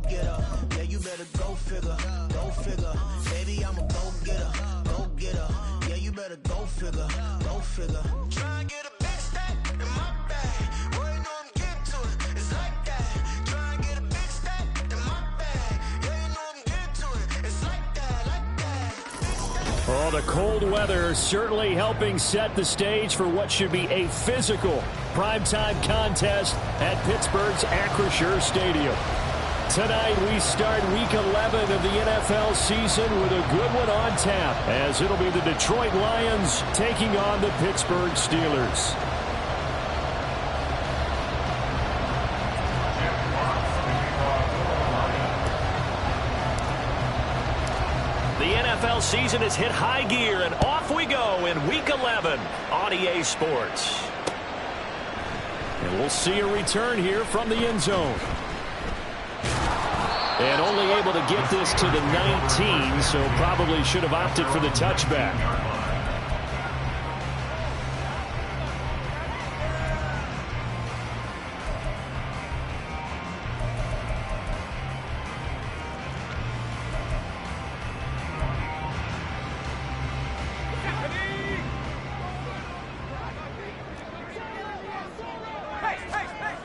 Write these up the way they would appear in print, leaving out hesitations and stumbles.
go-getter. Yeah, you better go figure, go figure. Baby, I'm a go-getter, go-getter. Yeah, you better go figure, go figure. Try and get a big stack in my bag. Boy, you know I'm getting to it. It's like that. Try and get a big stack in my bag. Yeah, you know I'm getting to it. It's like that, like that. Oh, the cold weather certainly helping set the stage for what should be a physical primetime contest at Pittsburgh's Acrisure Stadium. Tonight we start Week 11 of the NFL season with a good one on tap, as it'll be the Detroit Lions taking on the Pittsburgh Steelers. The NFL season has hit high gear, and off we go in Week 11 on EA Sports. And we'll see a return here from the end zone. And only able to get this to the 19, so probably should have opted for the touchback.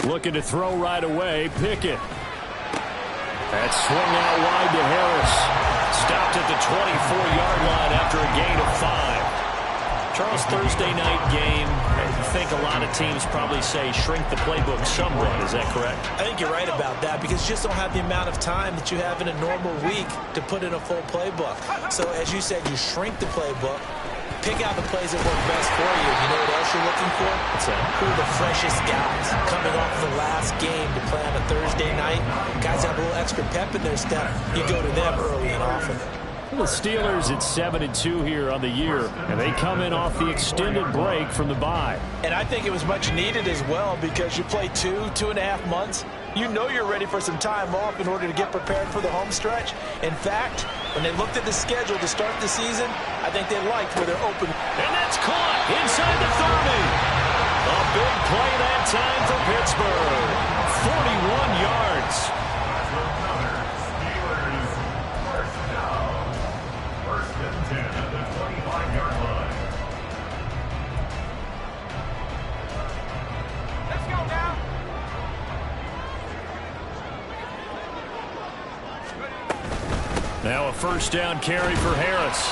Looking to throw right away, Pickett. That swung out wide to Harris. Stopped at the 24-yard line after a gain of 5. Charles, Thursday night game, I think a lot of teams probably say shrink the playbook somewhat. Is that correct? I think you're right about that, because you just don't have the amount of time that you have in a normal week to put in a full playbook. So as you said, you shrink the playbook. Pick out the plays that work best for you. You know what else you're looking for? What's that? Who are the freshest guys coming off the last game to play on a Thursday night? Guys have a little extra pep in their step. You go to them early and often. The Steelers at 7-2 here on the year, and they come in off the extended break from the bye. And I think it was much needed as well, because you play 2.5 months. You know you're ready for some time off in order to get prepared for the home stretch. In fact, when they looked at the schedule to start the season, I think they liked where they're open. And that's caught inside the 30. A big play that time for Pittsburgh. 41 yards. Now a first down carry for Harris.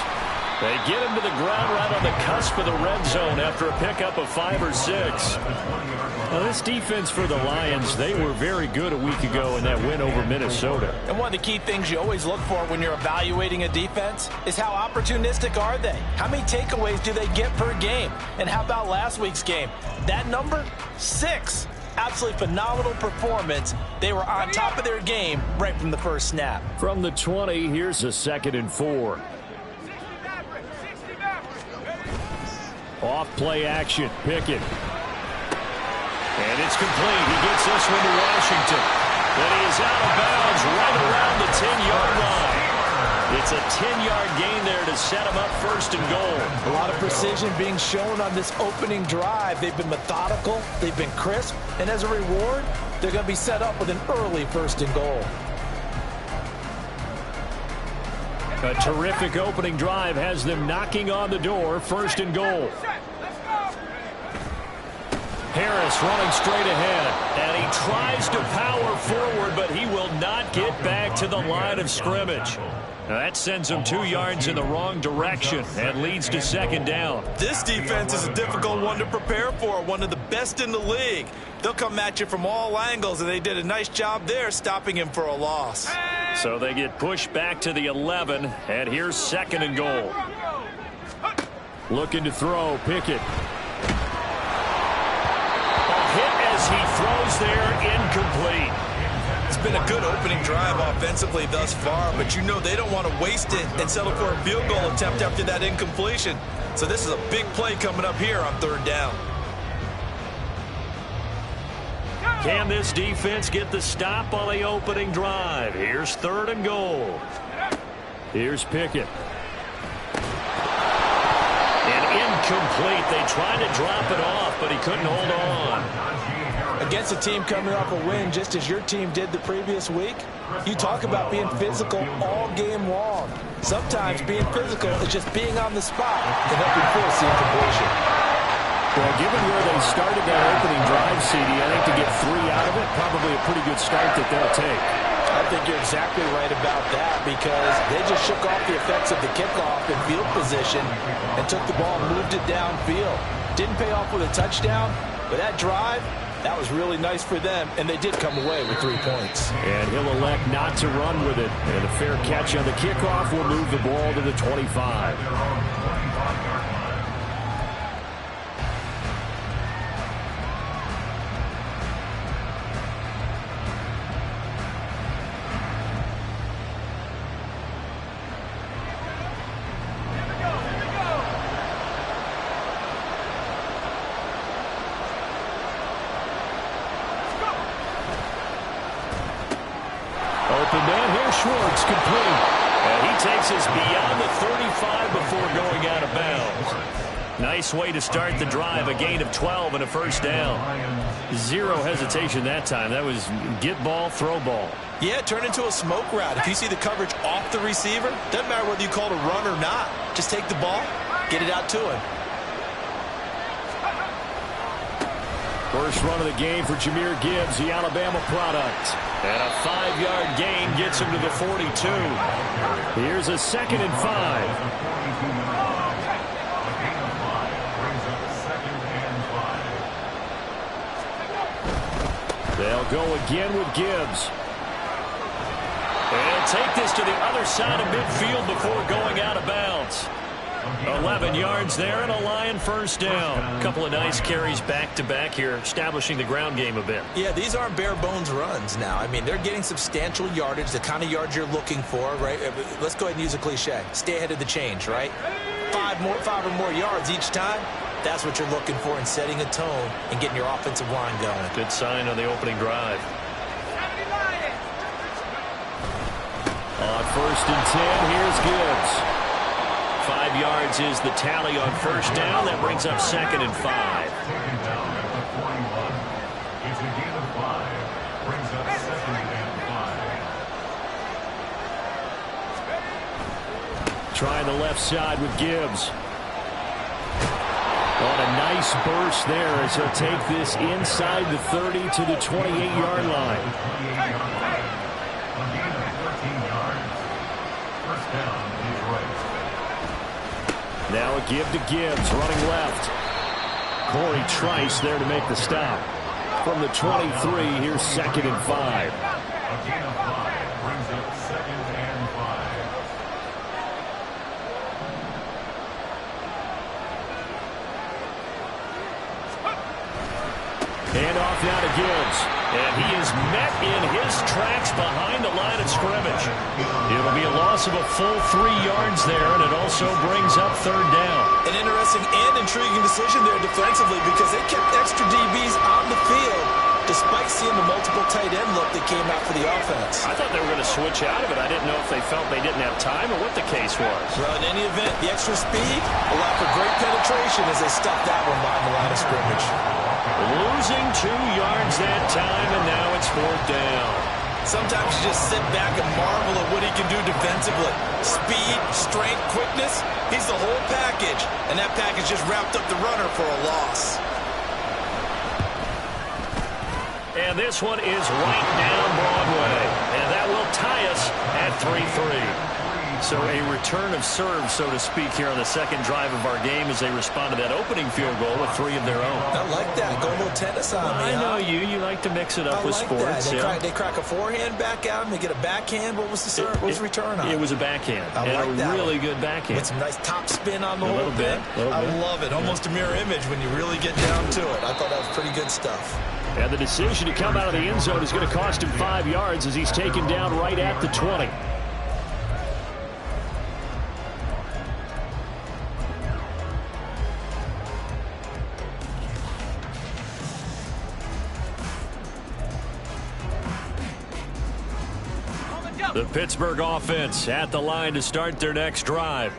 They get him to the ground right on the cusp of the red zone after a pickup of 5 or 6. Now this defense for the Lions, they were very good a week ago in that win over Minnesota. And one of the key things you always look for when you're evaluating a defense is how opportunistic are they? How many takeaways do they get per game? And how about last week's game? That number? 6. Absolutely phenomenal performance. They were on top of their game right from the first snap. From the 20, here's a 2nd and 4. Off play action, Pickett. And it's complete. He gets this one to Washington. But he is out of bounds right around the 10-yard line. It's a 10-yard gain there to set him up 1st and goal. A lot of precision being shown on this opening drive. They've been methodical, they've been crisp, and as a reward, they're going to be set up with an early 1st and goal. A terrific opening drive has them knocking on the door, 1st and goal. Harris running straight ahead, and he tries to power forward, but he will not get back to the line of scrimmage. Now that sends him 2 yards in the wrong direction and leads to 2nd down. This defense is a difficult one to prepare for, one of the best in the league. They'll come at you from all angles, and they did a nice job there stopping him for a loss. So they get pushed back to the 11, and here's 2nd and goal. Looking to throw, Pickett. A hit as he throws there, incomplete. It's been a good opening drive offensively thus far, but you know they don't want to waste it and settle for a field goal attempt after that incompletion. So this is a big play coming up here on 3rd down. Can this defense get the stop on the opening drive? Here's 3rd and goal. Here's Pickett. And incomplete. They tried to drop it off, but he couldn't hold on. A against a team coming off a win just as your team did the previous week, you talk about being physical all game long. Sometimes being physical is just being on the spot to help you force the incompletion. Well, given where they started that opening drive, CD, I think to get 3 out of it, probably a pretty good start that they'll take. I think you're exactly right about that because they just shook off the effects of the kickoff in field position and took the ball and moved it downfield. Didn't pay off with a touchdown, but that drive, that was really nice for them, and they did come away with 3 points. And he'll elect not to run with it. And a fair catch on the kickoff will move the ball to the 25. Open man here, Schwartz, complete. And he takes us beyond the 35 before going out of bounds. Nice way to start the drive, a gain of 12 and a first down. Zero hesitation that time. That was get ball, throw ball. Yeah, turn into a smoke route. If you see the coverage off the receiver, doesn't matter whether you call it a run or not. Just take the ball, get it out to him. First run of the game for Jahmyr Gibbs, the Alabama product. And a 5-yard gain gets him to the 42. Here's a 2nd and 5. They'll go again with Gibbs. And take this to the other side of midfield before going out of bounds. 11 yards there and a Lion first down. A couple of nice carries back-to-back here, establishing the ground game a bit. Yeah, these aren't bare-bones runs now. I mean, they're getting substantial yardage, the kind of yards you're looking for, right? Let's go ahead and use a cliche. Stay ahead of the change, right? 5 or more yards each time. That's what you're looking for in setting a tone and getting your offensive line going. Good sign on the opening drive. On 1st and 10, here's Gibbs. 5 yards is the tally on first down. That brings up 2nd and 5. Trying the left side with Gibbs. On a nice burst there as he'll take this inside the 30 to the 28-yard line. Now a give to Gibbs, running left. Corey Trice there to make the stop. From the 23, here's 2nd and 5. Hand off now to Gibbs. And he is met in his tracks behind the line of scrimmage. It'll be a loss of a full 3 yards there, and it also brings up 3rd down. An interesting and intriguing decision there defensively because they kept extra DBs on the field despite seeing the multiple tight end look that came out for the offense. I thought they were going to switch out of it. I didn't know if they felt they didn't have time or what the case was. Well, in any event, the extra speed allowed for great penetration as they stopped that one behind the line of scrimmage. Losing 2 yards that time, and now it's 4th down. Sometimes you just sit back and marvel at what he can do defensively. Speed, strength, quickness, he's the whole package. And that package just wrapped up the runner for a loss. And this one is right down Broadway. And that will tie us at 3-3. So a return of serve, so to speak, here on the 2nd drive of our game as they respond to that opening field goal with 3 of their own. I like that. Go a little tennis on me. I know you. You like to mix it up with sports. They crack a forehand back at him. They get a backhand. What was the serve? What was the return on? It was a backhand. I like that. A really good backhand. With some nice top spin on the whole thing. I love it. Almost a mirror image when you really get down to it. I thought that was pretty good stuff. And the decision to come out of the end zone is going to cost him 5 yards as he's taken down right at the 20. The Pittsburgh offense at the line to start their next drive.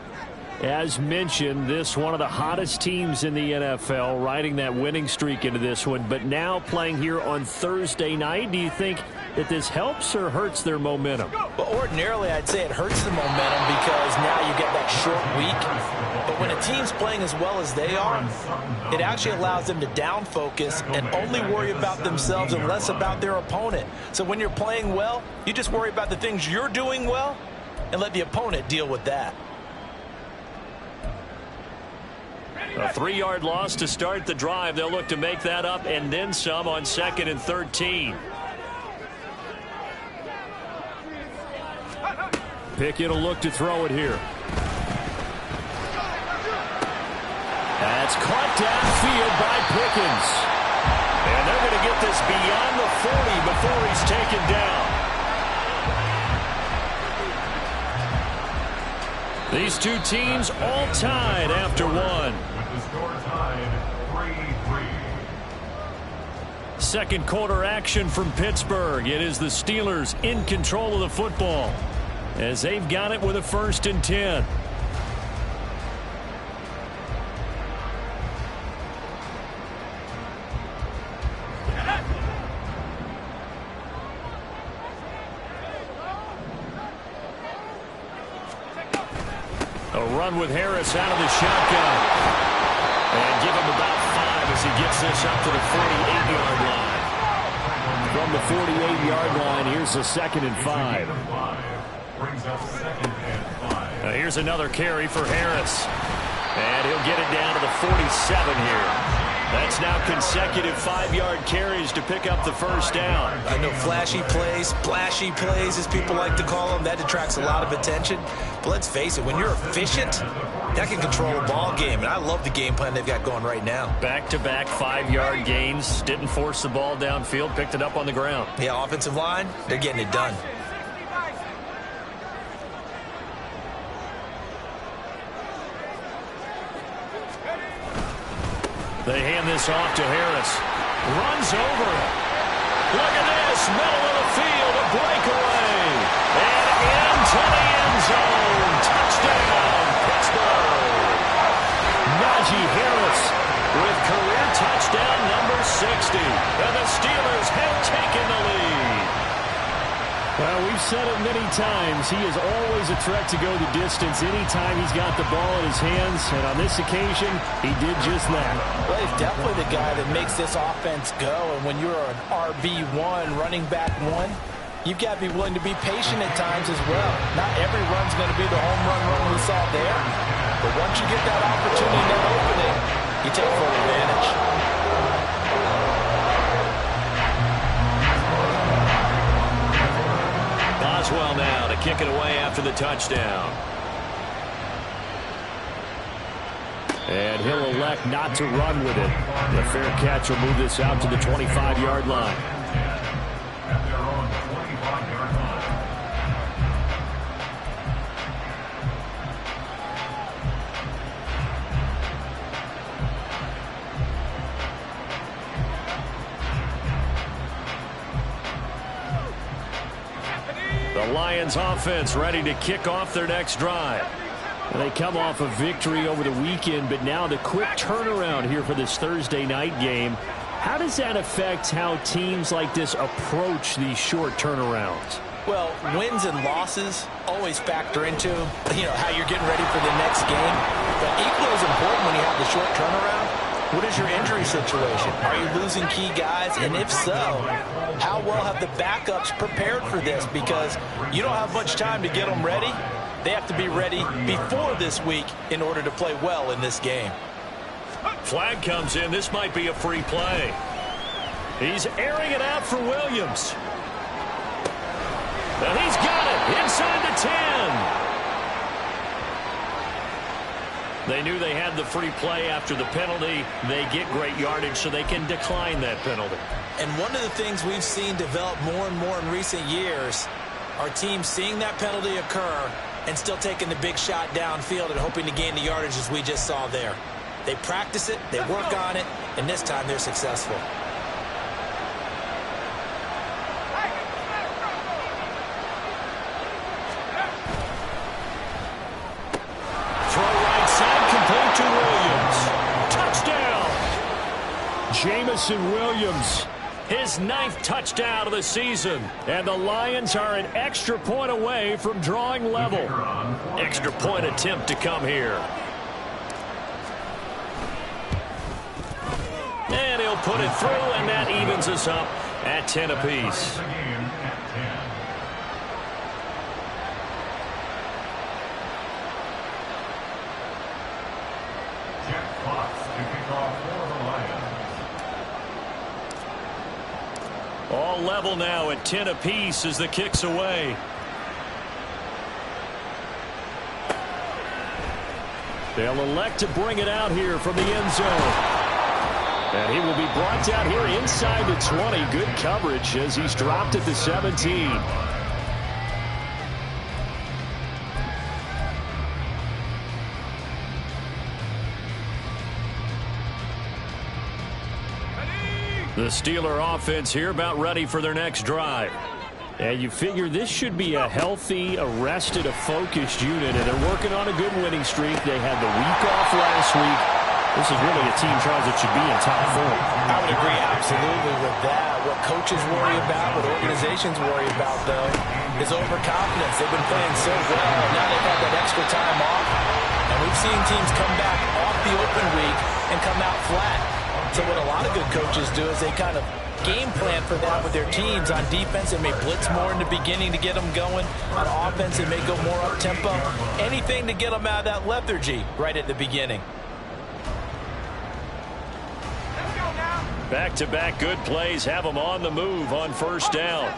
As mentioned, this one of the hottest teams in the NFL, riding that winning streak into this one, but now playing here on Thursday night. Do you think that this helps or hurts their momentum? Well, ordinarily, I'd say it hurts the momentum because now you get that short week. But when a team's playing as well as they are, it actually allows them to down focus and only worry about themselves and less about their opponent. So when you're playing well, you just worry about the things you're doing well and let the opponent deal with that. A 3-yard loss to start the drive. They'll look to make that up and then some on 2nd and 13. Pickett will look to throw it here. That's caught downfield by Pickens. And they're going to get this beyond the 40 before he's taken down. These two teams all tied after one. With the score tied 3-3. Second quarter action from Pittsburgh. It is the Steelers in control of the football as they've got it with a 1st and 10. A run with Harris out of the shotgun. And give him about 5 as he gets this up to the 48-yard line. From the 48-yard line, here's the 2nd and 5. Brings up 2nd and 5. Here's another carry for Harris. And he'll get it down to the 47 here. That's now consecutive 5-yard carries to pick up the 1st down. I know flashy plays, splashy plays, as people like to call them, that detracts a lot of attention. But let's face it, when you're efficient, that can control a ball game. And I love the game plan they've got going right now. Back-to-back 5-yard gains. Didn't force the ball downfield. Picked it up on the ground. Yeah, offensive line, they're getting it done. They hand this off to Harris. Runs over it. Look at this. Middle of the field. A breakaway. And into the end zone. Touchdown, Pittsburgh. Najee Harris with career touchdown number 60. And the Steelers have taken the lead. Well, we've said it many times. He is always a threat to go the distance anytime he's got the ball in his hands. And on this occasion, he did just that. Well, he's definitely the guy that makes this offense go. And when you're an RB1, running back 1, you've got to be willing to be patient at times as well. Not every run's going to be the home run we saw there. But once you get that opportunity, that opening, you take full advantage. Boswell now to kick it away after the touchdown. And he'll elect not to run with it. The fair catch will move this out to the 25-yard line. At their own 25-yard line. The Lions offense ready to kick off their next drive. They come off a victory over the weekend, but now the quick turnaround here for this Thursday night game. How does that affect how teams like this approach these short turnarounds? Well, wins and losses always factor into, how you're getting ready for the next game. But equally as important when you have the short turnaround, what is your injury situation? Are you losing key guys? And if so, how well have the backups prepared for this? Because you don't have much time to get them ready. They have to be ready before this week in order to play well in this game. Flag comes in. This might be a free play. He's airing it out for Williams. And he's got it inside the 10. They knew they had the free play after the penalty. They get great yardage so they can decline that penalty. And one of the things we've seen develop more and more in recent years are teams seeing that penalty occur and still taking the big shot downfield and hoping to gain the yardage as we just saw there. They practice it, they work on it, and this time they're successful. Throw right Jameson Williams. His 9th touchdown of the season. And the Lions are an extra point away from drawing level. Extra point attempt to come here. And he'll put it through, and that evens us up at 10 apiece. All level now at 10 apiece as the kick's away. They'll elect to bring it out here from the end zone. And he will be brought down here inside the 20. Good coverage as he's dropped at the 17. The Steeler offense here about ready for their next drive. And you figure this should be a healthy, arrested, a focused unit, and they're working on a good winning streak. They had the week off last week. This is really a team, Charles, that should be in top form. I would agree absolutely with that. What coaches worry about, what organizations worry about, though, is overconfidence. They've been playing so well. Now they've had that extra time off. And we've seen teams come back off the open week and come out flat. So what a lot of good coaches do is they kind of game plan for that with their teams. On defense, they may blitz more in the beginning to get them going. On offense, they may go more up-tempo. Anything to get them out of that lethargy right at the beginning. Back-to-back good plays have them on the move on first down.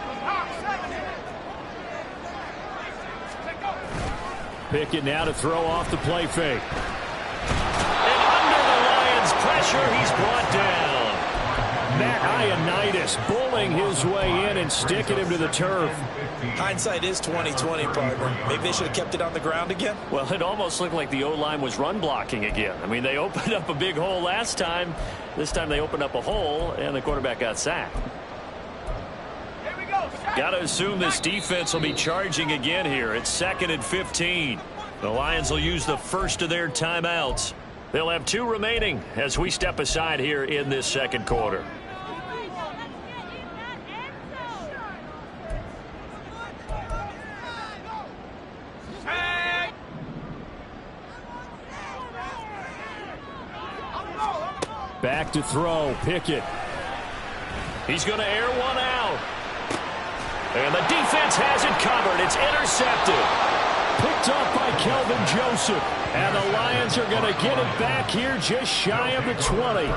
Pickett now to throw off the play fake. Pressure, he's brought down. Matt Ioannidis bullying his way in and sticking him to the turf. Hindsight is 20/20, partner. Maybe they should have kept it on the ground again. Well, it almost looked like the O-line was run blocking again. I mean, they opened up a big hole last time. This time they opened up a hole, and the quarterback got sacked. Got to assume this defense will be charging again here. It's 2nd and 15. The Lions will use the first of their timeouts. They'll have 2 remaining as we step aside here in this second quarter. Back to throw, Pickett. He's going to air one out. And the defense has it covered. It's intercepted. Picked up by Kelvin Joseph. And the Lions are going to get it back here just shy of the 20.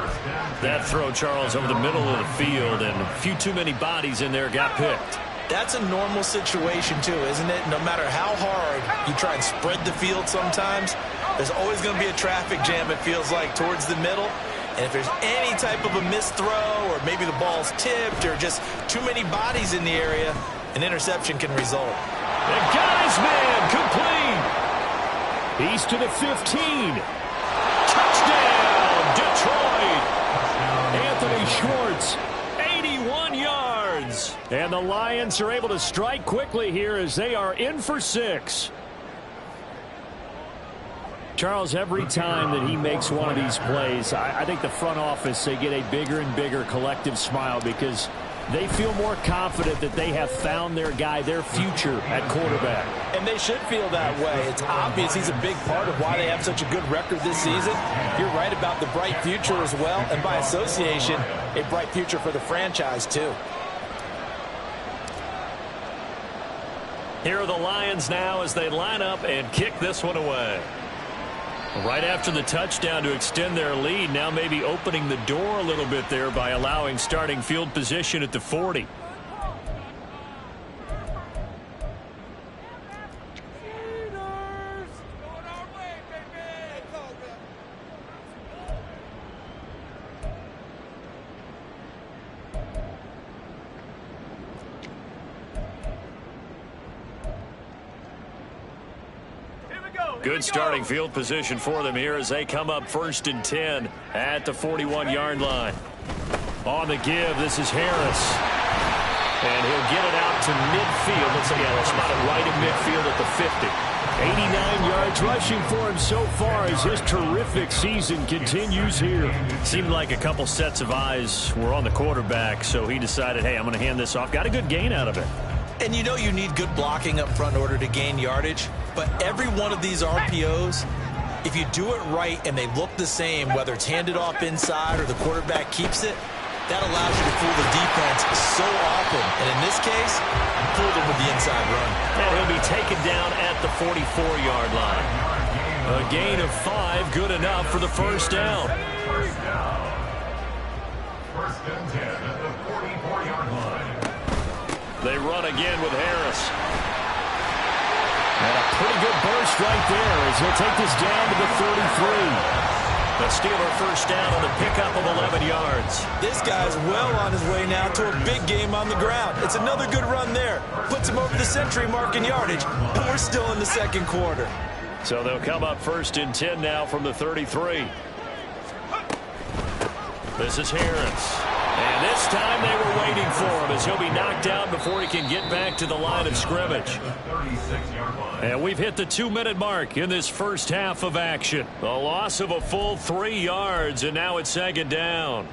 That throw, Charles, over the middle of the field, and a few too many bodies in there got picked. That's a normal situation, too, isn't it? No matter how hard you try and spread the field sometimes, there's always going to be a traffic jam, it feels like, towards the middle. And if there's any type of a missed throw, or maybe the ball's tipped, or just too many bodies in the area, an interception can result. And got his man complete. He's to the 15. Touchdown, Detroit. Anthony Schwartz, 81 yards. And the Lions are able to strike quickly here as they are in for 6. Charles, every time that he makes one of these plays, I think the front office, they get a bigger and bigger collective smile because they feel more confident that they have found their guy, their future at quarterback. And they should feel that way. It's obvious he's a big part of why they have such a good record this season. You're right about the bright future as well, and by association, a bright future for the franchise too. Here are the Lions now as they line up and kick this one away. Right after the touchdown to extend their lead, now maybe opening the door a little bit there by allowing starting field position at the 40. Good starting field position for them here as they come up 1st and 10 at the 41-yard line. On the give, this is Harris. And he'll get it out to midfield. Let's say, yeah, they'll spot it right in midfield at the 50. 89 yards rushing for him so far as his terrific season continues here. Seemed like a couple sets of eyes were on the quarterback, so he decided, hey, I'm going to hand this off. Got a good gain out of it. And you know you need good blocking up front in order to gain yardage, but every one of these RPOs, if you do it right and they look the same, whether it's handed off inside or the quarterback keeps it, that allows you to fool the defense so often. And in this case, fool them with the inside run. And he'll be taken down at the 44-yard line. A gain of 5, good enough for the first down. First and 10 at the 44-yard line. They run again with Harris. And a pretty good burst right there as he'll take this down to the 33. The Steeler first down on the pickup of 11 yards. This guy's well on his way now to a big game on the ground. It's another good run there. Puts him over the century mark in yardage, and we're still in the second quarter. So they'll come up first and 10 now from the 33. This is Harris. And this time they were waiting for him as he'll be knocked out before he can get back to the line of scrimmage. And we've hit the 2-minute mark in this first half of action. A loss of a full 3 yards, and now it's second down.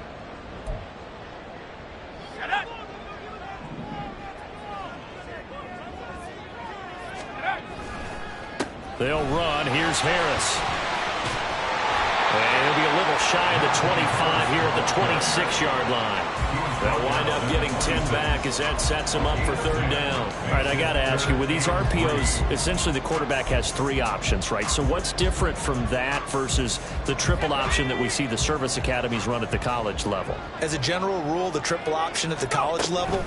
They'll run. Here's Harris. And he'll be a little shy of the 25 here at the 26-yard line. They'll wind up getting 10 back as that sets him up for third down. All right, I got to ask you, with these RPOs, essentially the quarterback has 3 options, right? So what's different from that versus the triple option that we see the service academies run at the college level? As a general rule, the triple option at the college level,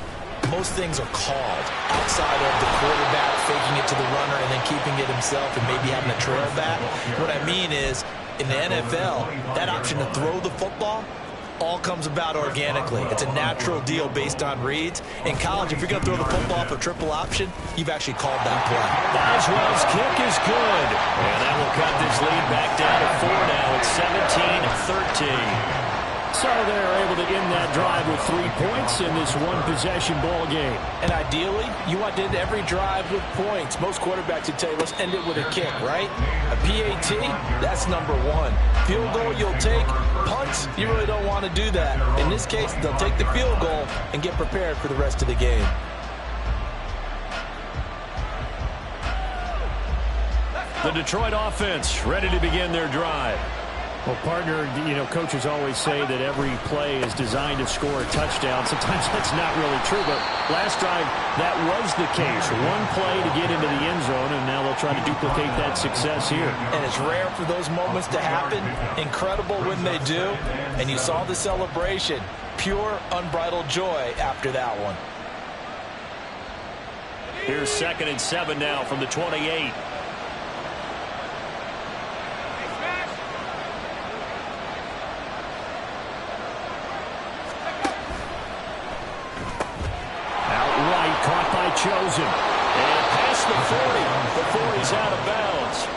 most things are called outside of the quarterback faking it to the runner and then keeping it himself and maybe having a trail back. What I mean is, in the NFL, that option to throw the football all comes about organically. It's a natural deal based on reads. In college, if you're going to throw the football off a triple option, you've actually called that play. Boswell's kick is good. And that will cut this lead back down to 4 now. It's 17-13. So they're able to end that drive with 3 points in this one-possession ball game. And ideally, you want to end every drive with points. Most quarterbacks would tell you, let's end it with a kick, right? A PAT, that's number 1. Field goal you'll take. Punts, you really don't want to do that. In this case, they'll take the field goal and get prepared for the rest of the game. The Detroit offense ready to begin their drive. Well, partner, you know, coaches always say that every play is designed to score a touchdown. Sometimes that's not really true, but last drive, that was the case. One play to get into the end zone, and now they'll try to duplicate that success here. And it's rare for those moments to happen. Incredible when they do. And you saw the celebration. Pure, unbridled joy after that one. Here's 2nd and 7 now from the 28. Caught by Chosen. And past the 40 before he's out of bounds.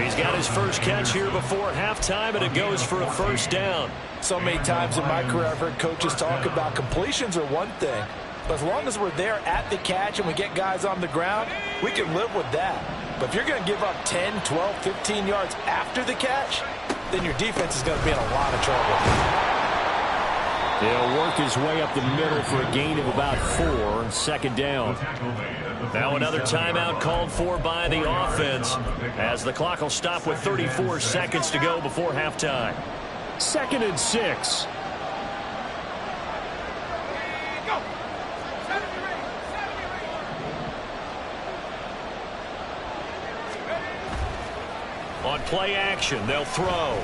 He's got his first catch here before halftime, and it goes for a first down. So many times in my career I've heard coaches talk about completions are one thing. But as long as we're there at the catch and we get guys on the ground, we can live with that. But if you're going to give up 10, 12, 15 yards after the catch, then your defense is going to be in a lot of trouble. He'll work his way up the middle for a gain of about 4, second down. Now another timeout called for by the offense as the clock will stop with 34 seconds to go before halftime. 2nd and 6. On play action, they'll throw.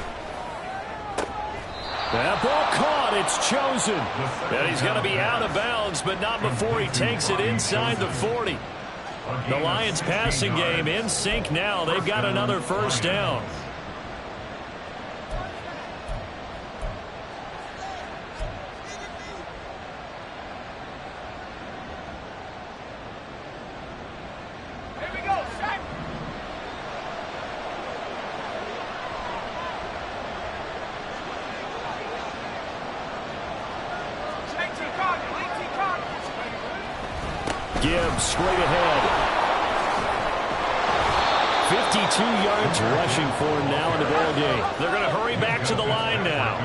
That ball caught. It's Chosen. And he's going to be out of bounds, but not before he takes it inside the 40. The Lions passing game in sync now. They've got another first down. Gibbs straight ahead. 52 yards rushing for him now in the ball game. They're going to hurry back to the line now.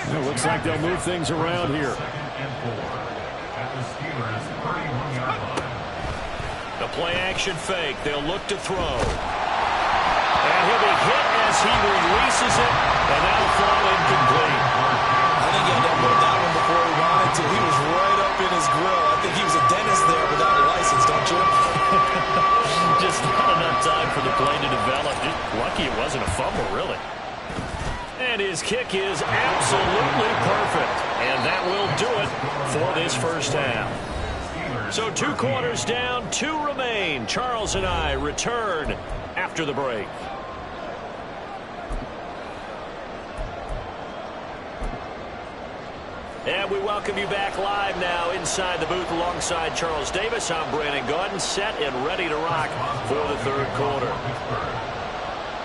It looks like they'll move things around here. The play action fake. They'll look to throw. And he'll be hit as he releases it, and that'll fall incomplete. I think he had to upload that one before he wanted to. He was right up in his grill. I think he was a dentist there without a license, don't you? Just not enough time for the play to develop. Just lucky it wasn't a fumble, really. And his kick is absolutely perfect. And that will do it for this first half. So 2 quarters down, 2 remain. Charles and I return after the break. And we welcome you back live now inside the booth alongside Charles Davis. I'm Brandon Gaudin, set and ready to rock for the third quarter.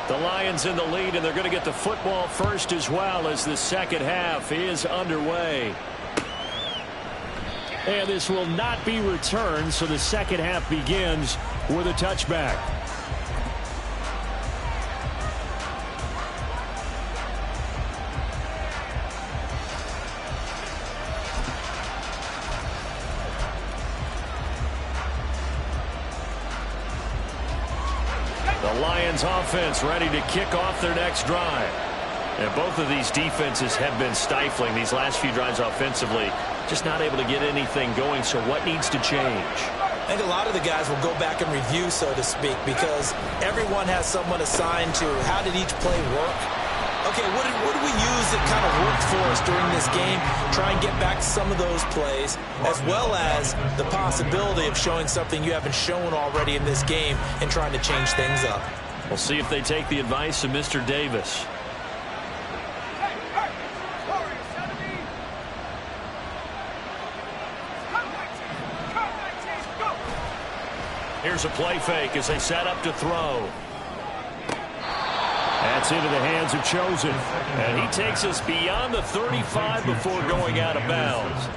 The Lions in the lead, and they're going to get the football first as well as the second half is underway. And this will not be returned, so the second half begins with a touchback. The Lions offense ready to kick off their next drive. And both of these defenses have been stifling these last few drives offensively. Just not able to get anything going, so what needs to change? I think a lot of the guys will go back and review, so to speak, because everyone has someone assigned to how did each play work. Okay, what did we use that kind of worked for us during this game? Try and get back to some of those plays, as well as the possibility of showing something you haven't shown already in this game and trying to change things up. We'll see if they take the advice of Mr. Davis. Here's a play fake as they set up to throw. That's into the hands of Chosen. And he takes us beyond the 35 before going out of bounds.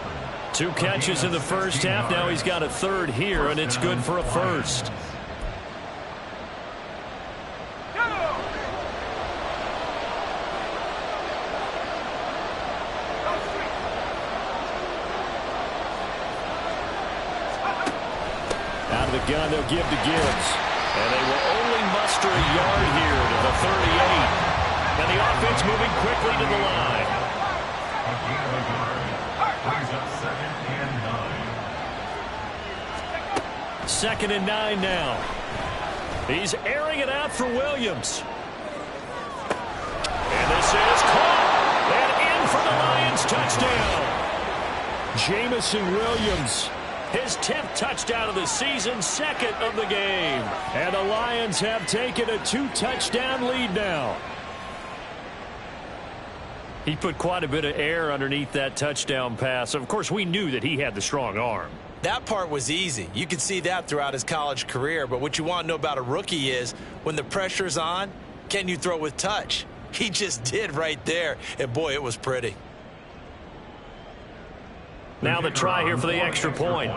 2 catches in the first half. Now he's got a third here, and it's good for a first. Out of the gun, they'll give to Gibbs. And they will only muster a yard here to the 38. And the offense moving quickly to the line. Second and 9 now. He's airing it out for Williams. And this is caught. And in for the Lions touchdown. Jamison Williams. His 10th touchdown of the season, second of the game. And the Lions have taken a 2-touchdown lead now. He put quite a bit of air underneath that touchdown pass. Of course, we knew that he had the strong arm. That part was easy. You could see that throughout his college career. But what you want to know about a rookie is when the pressure's on, can you throw with touch? He just did right there. And, boy, it was pretty. Now the try here for the extra point.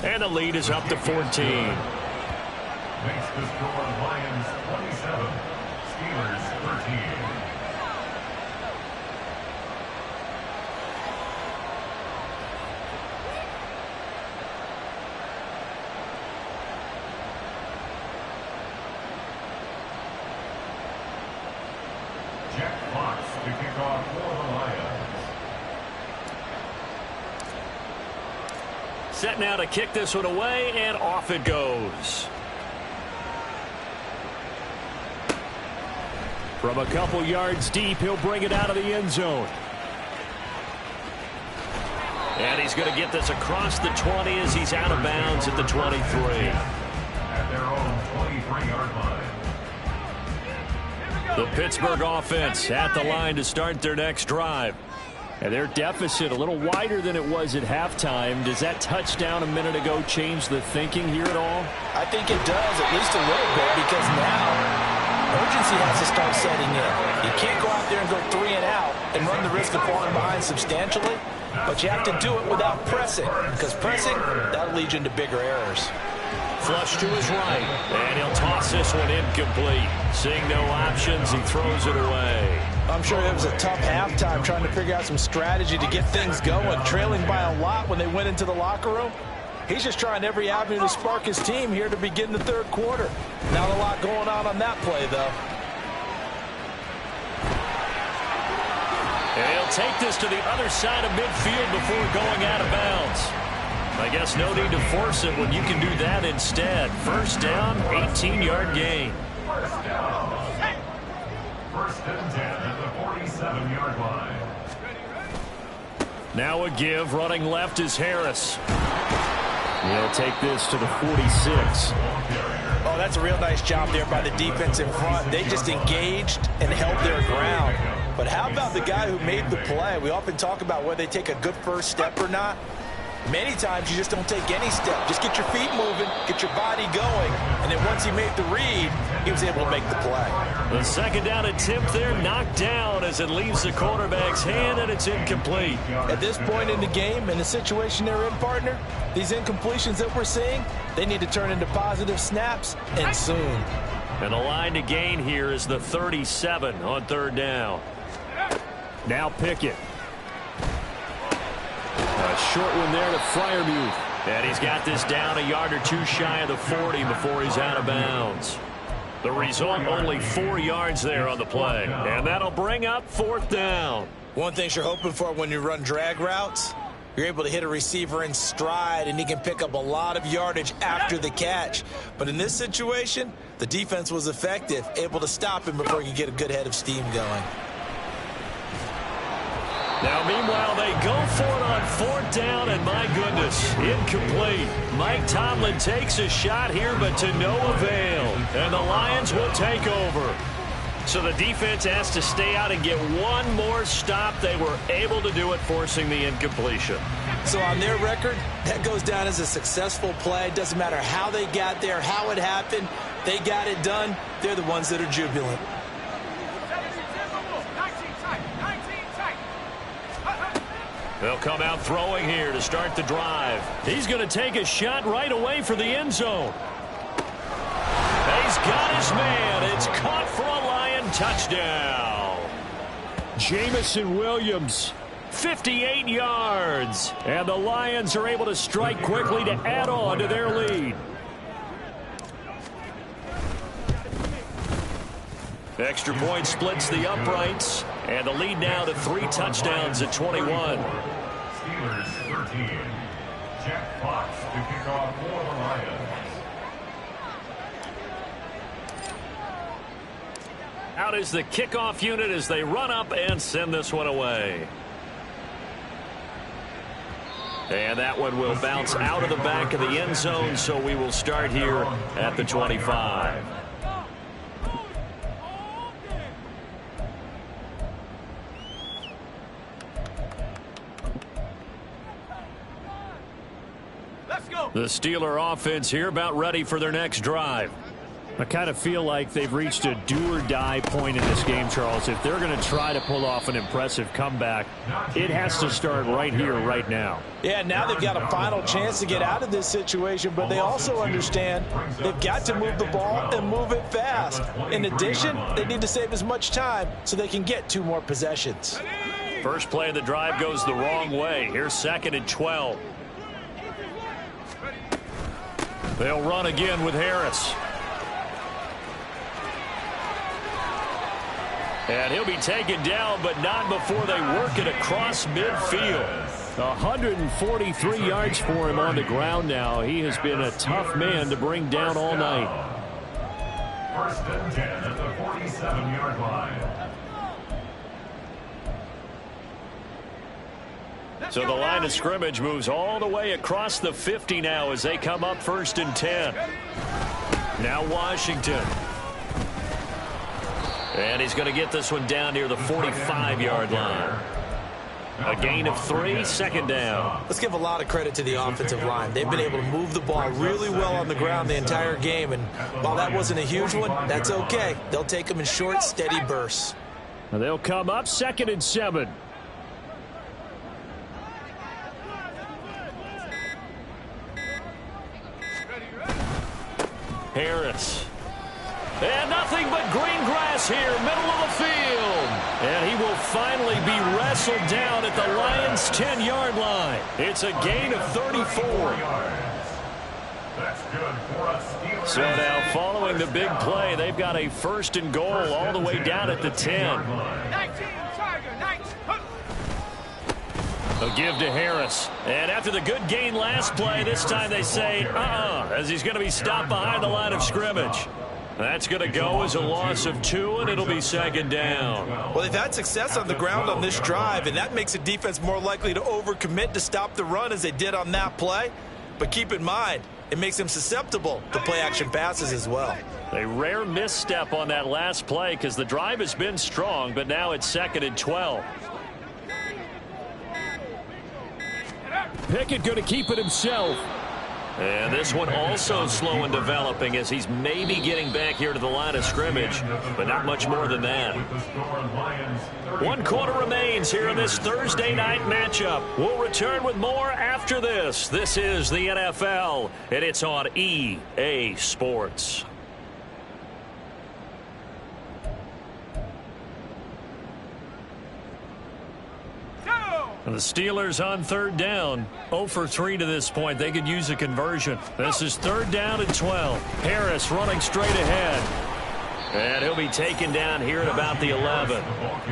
And the lead is up to 14. Makes the score Lions 27, Steelers 13. Jack Fox to kick off for the Lions. Set now to kick this one away, and off it goes. From a couple yards deep, he'll bring it out of the end zone. And he's going to get this across the 20 as he's out of bounds at the 23. At their own 23-yard line. The Pittsburgh offense at the line to start their next drive. And their deficit a little wider than it was at halftime. Does that touchdown a minute ago change the thinking here at all? I think it does, at least a little bit, because now urgency has to start setting in. You can't go out there and go 3 and out and run the risk of falling behind substantially, but you have to do it without pressing, because pressing, that'll lead you into bigger errors. Flush to his right, and he'll toss this one incomplete. Seeing no options, he throws it away. I'm sure it was a tough halftime trying to figure out some strategy to get things going, trailing by a lot when they went into the locker room. He's just trying every avenue to spark his team here to begin the third quarter. Not a lot going on that play, though. And he'll take this to the other side of midfield before going out of bounds. I guess no need to force it when you can do that instead. First down, 18-yard gain. First down. First and 10 at the 47-yard line. Now a give. Running left is Harris. He'll take this to the 46. Oh, that's a real nice job there by the defense in front. They just engaged and held their ground. But how about the guy who made the play? We often talk about whether they take a good first step or not. Many times you just don't take any step. Just get your feet moving, get your body going, and then once he made the read, he was able to make the play. The second down attempt there knocked down as it leaves the quarterback's hand, and it's incomplete. At this point in the game, in the situation they're in, partner, these incompletions that we're seeing, they need to turn into positive snaps, and soon. And the line to gain here is the 37 on third down. Now Pickett. A short one there to Freiermuth. And he's got this down a yard or two shy of the 40 before he's out of bounds. The result, only 4 yards there on the play. And that'll bring up fourth down. One thing you're hoping for when you run drag routes, you're able to hit a receiver in stride, and he can pick up a lot of yardage after the catch. But in this situation, the defense was effective, able to stop him before he could get a good head of steam going. Now, meanwhile, they go for it on fourth down, and my goodness, incomplete. Mike Tomlin takes a shot here, but to no avail. And the Lions will take over. So the defense has to stay out and get one more stop. They were able to do it, forcing the incompletion. So on their record, that goes down as a successful play. It doesn't matter how they got there, how it happened. They got it done. They're the ones that are jubilant. They'll come out throwing here to start the drive. He's going to take a shot right away for the end zone. He's got his man. It's caught for a Lion touchdown. Jamison Williams, 58 yards. And the Lions are able to strike quickly to add on to their lead. Extra point splits the uprights. And the lead now to 3 touchdowns at 21. Steelers 13. Jack Fox to kick off for the Lions. Out is the kickoff unit as they run up and send this one away. And that one will bounce out of the back of the end zone, so we will start here at the 25. The Steeler offense here about ready for their next drive. I kind of feel like they've reached a do-or-die point in this game, Charles. If they're going to try to pull off an impressive comeback, it has to start right here, right now. Yeah, now they've got a final chance to get out of this situation, but they also understand they've got to move the ball and move it fast. In addition, they need to save as much time so they can get 2 more possessions. First play of the drive goes the wrong way. Here's 2nd and 12. They'll run again with Harris. And he'll be taken down, but not before they work it across midfield. 143 yards for him on the ground now. He has been a tough man to bring down all night. First and 10 at the 47-yard line. So the line of scrimmage moves all the way across the 50 now as they come up 1st and 10. Now Washington. And he's going to get this one down near the 45-yard line. A gain of 3, second down. Let's give a lot of credit to the offensive line. They've been able to move the ball really well on the ground the entire game, and while that wasn't a huge one, that's okay. They'll take them in short, steady bursts. They'll come up 2nd and 7. Harris. And nothing but green grass here, middle of the field. And he will finally be wrestled down at the Lions' 10-yard line. It's a gain of 34. That's good for a Steelers. So now, following the big play, they've got a 1st and goal all the way down at the 10. A give to Harris. And after the good gain last play, this time they say, as he's going to be stopped behind the line of scrimmage. That's going to go as a loss of 2, and it'll be 2nd down. Well, they've had success on the ground on this drive, and that makes the defense more likely to overcommit to stop the run as they did on that play. But keep in mind, it makes them susceptible to play-action passes as well. A rare misstep on that last play because the drive has been strong, but now it's 2nd and 12. Pickett going to keep it himself. And this one also slow in developing as he's maybe getting back here to the line of scrimmage, but not much more than that. 1 quarter remains here in this Thursday night matchup. We'll return with more after this. This is the NFL, and it's on EA Sports. And the Steelers on 3rd down. 0 for 3 to this point. They could use a conversion. This is 3rd down and 12. Harris running straight ahead. And he'll be taken down here at about the 11.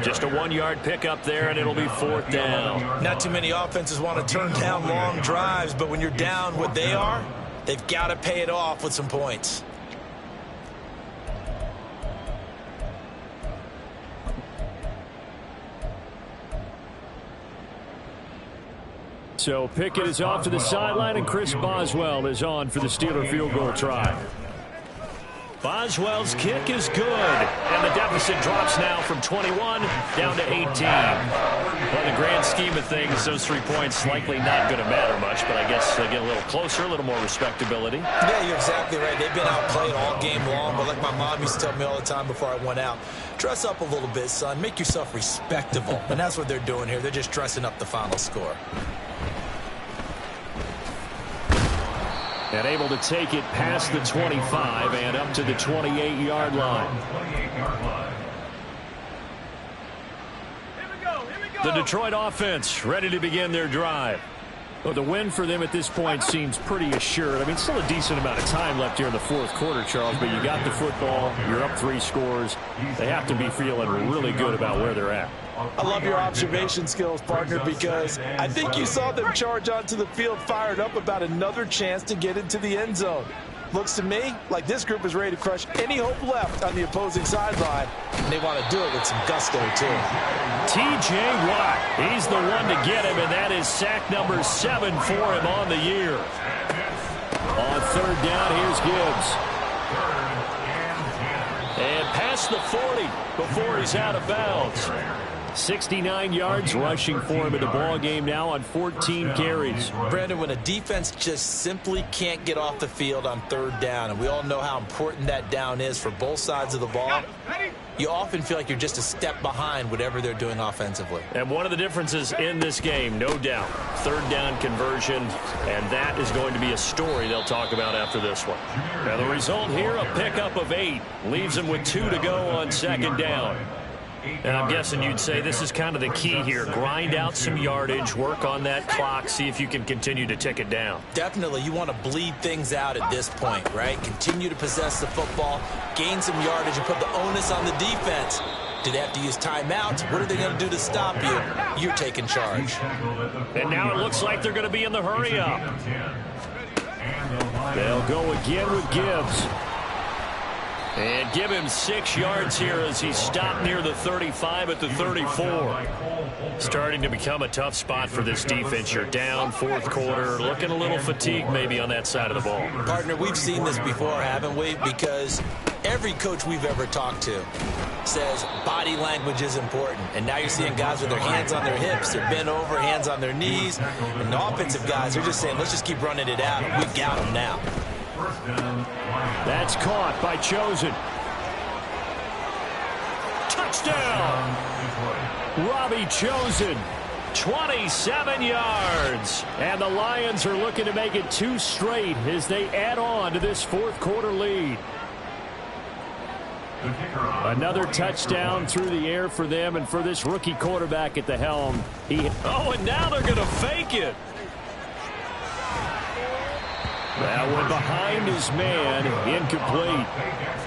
Just a 1-yard pickup there, and it'll be 4th down. Not too many offenses want to turn down long drives, but when you're down what they are, they've got to pay it off with some points. So Pickett is off to the sideline, and Chris Boswell is on for the Steeler field goal try. Boswell's kick is good, and the deficit drops now from 21 down to 18. Well, in the grand scheme of things, those 3 points likely not going to matter much, but I guess they get a little closer, a little more respectability. Yeah, you're exactly right. They've been outplayed all game long, but like my mom used to tell me all the time before I went out, dress up a little bit, son. Make yourself respectable. And that's what they're doing here. They're just dressing up the final score. And able to take it past the 25 and up to the 28-yard line. The Detroit offense ready to begin their drive. Well, the win for them at this point seems pretty assured. I mean, still a decent amount of time left here in the 4th quarter, Charles, but you got the football, you're up 3 scores. They have to be feeling really good about where they're at. I love your observation skills, partner, because I think you saw them charge onto the field fired up about another chance to get into the end zone. Looks to me like this group is ready to crush any hope left on the opposing sideline, and they want to do it with some gusto, too. T.J. Watt, he's the one to get him, and that is sack number 7 for him on the year. On 3rd down, here's Gibbs. And past the 40 before he's out of bounds. 69 yards rushing for him in the ball game now on 14 carries. Brandon, when a defense just simply can't get off the field on 3rd down, and we all know how important that down is for both sides of the ball, you often feel like you're just a step behind whatever they're doing offensively. And one of the differences in this game, no doubt, 3rd down conversion, and that is going to be a story they'll talk about after this one. Now the result here, a pickup of 8, leaves them with 2 to go on 2nd down. And I'm guessing you'd say this is kind of the key here. Grind out some yardage, work on that clock, see if you can continue to tick it down. Definitely. You want to bleed things out at this point, right? Continue to possess the football, gain some yardage, and put the onus on the defense. Do they have to use timeouts? What are they going to do to stop you? You're taking charge. And now it looks like they're going to be in the hurry up. They'll go again with Gibbs. And give him 6 yards here as he stopped near the 35 at the 34. Starting to become a tough spot for this defense. You're down, fourth quarter, looking a little fatigued maybe on that side of the ball. Partner, we've seen this before, haven't we? Because every coach we've ever talked to says body language is important. And now you're seeing guys with their hands on their hips, they're bent over, hands on their knees. And the offensive guys are just saying, let's just keep running it out. We've got them now. That's caught by Chosen. Touchdown! Robbie Chosen, 27 yards. And the Lions are looking to make it 2 straight as they add on to this fourth quarter lead. Another touchdown through the air for them and for this rookie quarterback at the helm. And now they're going to fake it. That went behind his man, incomplete.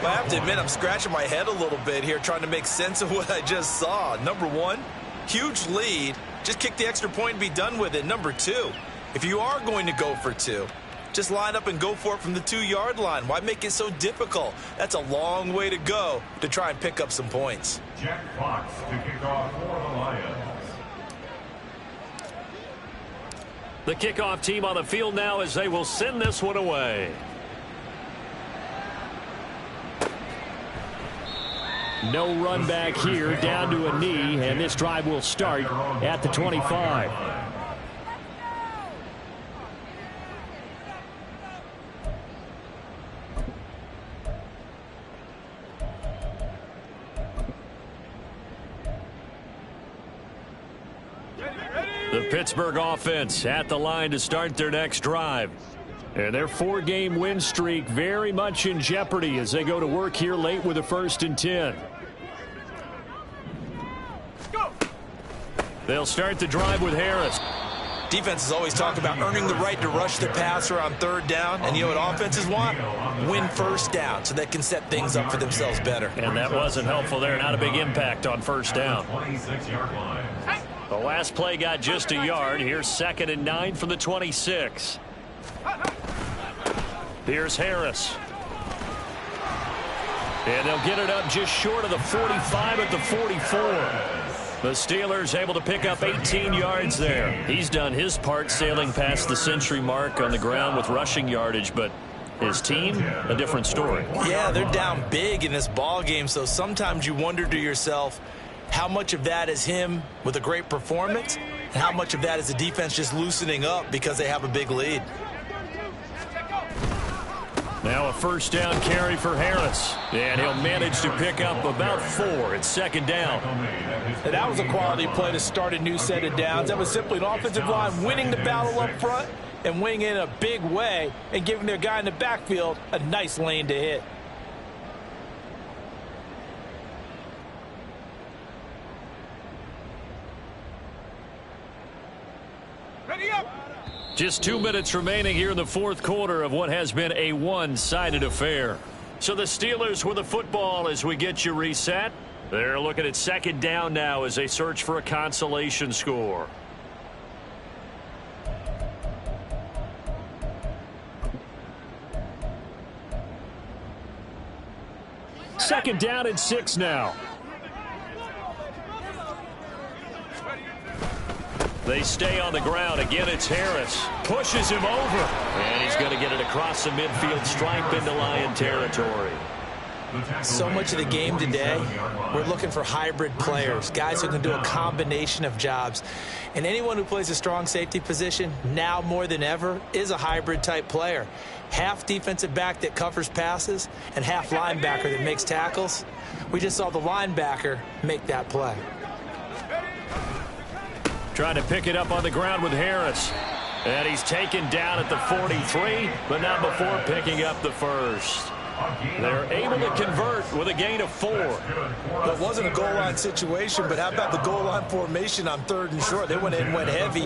Well, I have to admit, I'm scratching my head a little bit here trying to make sense of what I just saw. Number one, huge lead. Just kick the extra point and be done with it. Number two, if you are going to go for 2, just line up and go for it from the 2-yard line. Why make it so difficult? That's a long way to go to try and pick up some points. Jack Fox to kick off for the Lions. The kickoff team on the field now as they will send this one away. No run back here, down to a knee, and this drive will start at the 25. The Pittsburgh offense at the line to start their next drive. And their 4-game win streak very much in jeopardy as they go to work here late with a 1st and 10. They'll start the drive with Harris. Defenses always talk about earning the right to rush the passer on 3rd down. And you know what offenses want? Win 1st down so they can set things up for themselves better. And that wasn't helpful there. Not a big impact on 1st down. 26-yard line. The last play got just a yard. Here's 2nd and 9 from the 26. Here's Harris. And they'll get it up just short of the 45 at the 44. The Steelers able to pick up 18 yards there. He's done his part sailing past the century mark on the ground with rushing yardage, but his team, a different story. Yeah, they're down big in this ball game, so sometimes you wonder to yourself, how much of that is him with a great performance, and how much of that is the defense just loosening up because they have a big lead. Now a 1st down carry for Harris, and he'll manage to pick up about 4 at 2nd down. And that was a quality play to start a new set of downs. That was simply an offensive line winning the battle up front and winning in a big way and giving their guy in the backfield a nice lane to hit. Just 2 minutes remaining here in the fourth quarter of what has been a one-sided affair. So the Steelers with the football as we get you reset. They're looking at 2nd down now as they search for a consolation score. Second down and 6 now. They stay on the ground. Again, it's Harris. Pushes him over. And he's going to get it across the midfield stripe into Lion territory. So much of the game today, we're looking for hybrid players, guys who can do a combination of jobs. And anyone who plays a strong safety position, now more than ever, is a hybrid type player. Half defensive back that covers passes and half linebacker that makes tackles. We just saw the linebacker make that play. Trying to pick it up on the ground with Harris. And he's taken down at the 43, but not before picking up the 1st. They're able to convert with a gain of 4. It wasn't a goal line situation, but how about the goal line formation on 3rd and short? They went in, went heavy.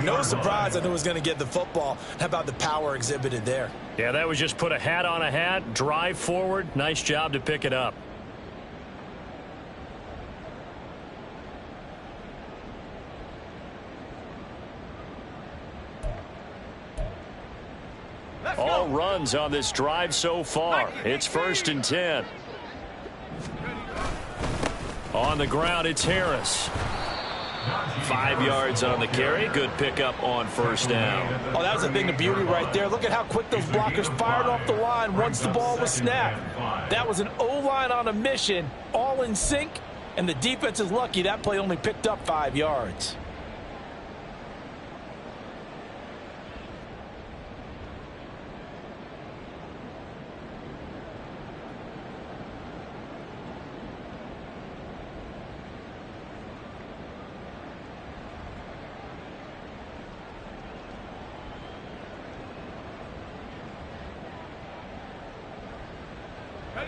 No surprise I knew it was going to get the football. How about the power exhibited there? Yeah, that was just put a hat on a hat, drive forward. Nice job to pick it up. All runs runs on this drive so far. It's 1st and 10. On the ground, it's Harris. 5 yards on the carry. Good pickup on 1st down. Oh, that was a thing of beauty right there. Look at how quick those blockers fired off the line once the ball was snapped. That was an O-line on a mission, all in sync, and the defense is lucky that play only picked up 5 yards.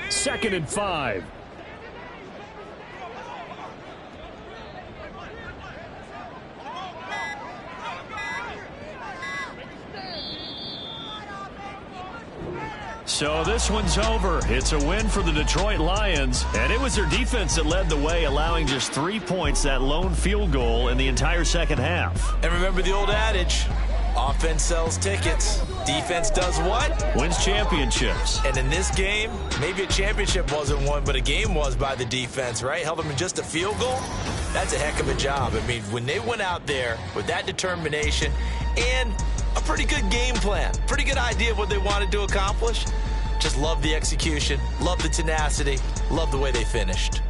Second and 5. So this one's over. It's a win for the Detroit Lions, and it was their defense that led the way, allowing just 3 points, that lone field goal in the entire second half. And remember the old adage, offense sells tickets. Defense does what? Wins championships. And in this game, maybe a championship wasn't won, but a game was by the defense, right? Held them in just a field goal. That's a heck of a job. I mean, when they went out there with that determination and a pretty good game plan, pretty good idea of what they wanted to accomplish, just love the execution, love the tenacity, love the way they finished.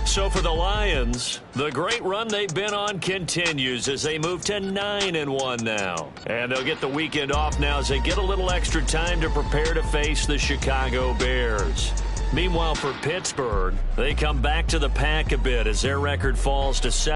So for the Lions, the great run they've been on continues as they move to 9-1 now. And they'll get the weekend off now as they get a little extra time to prepare to face the Chicago Bears. Meanwhile, for Pittsburgh, they come back to the pack a bit as their record falls to 7.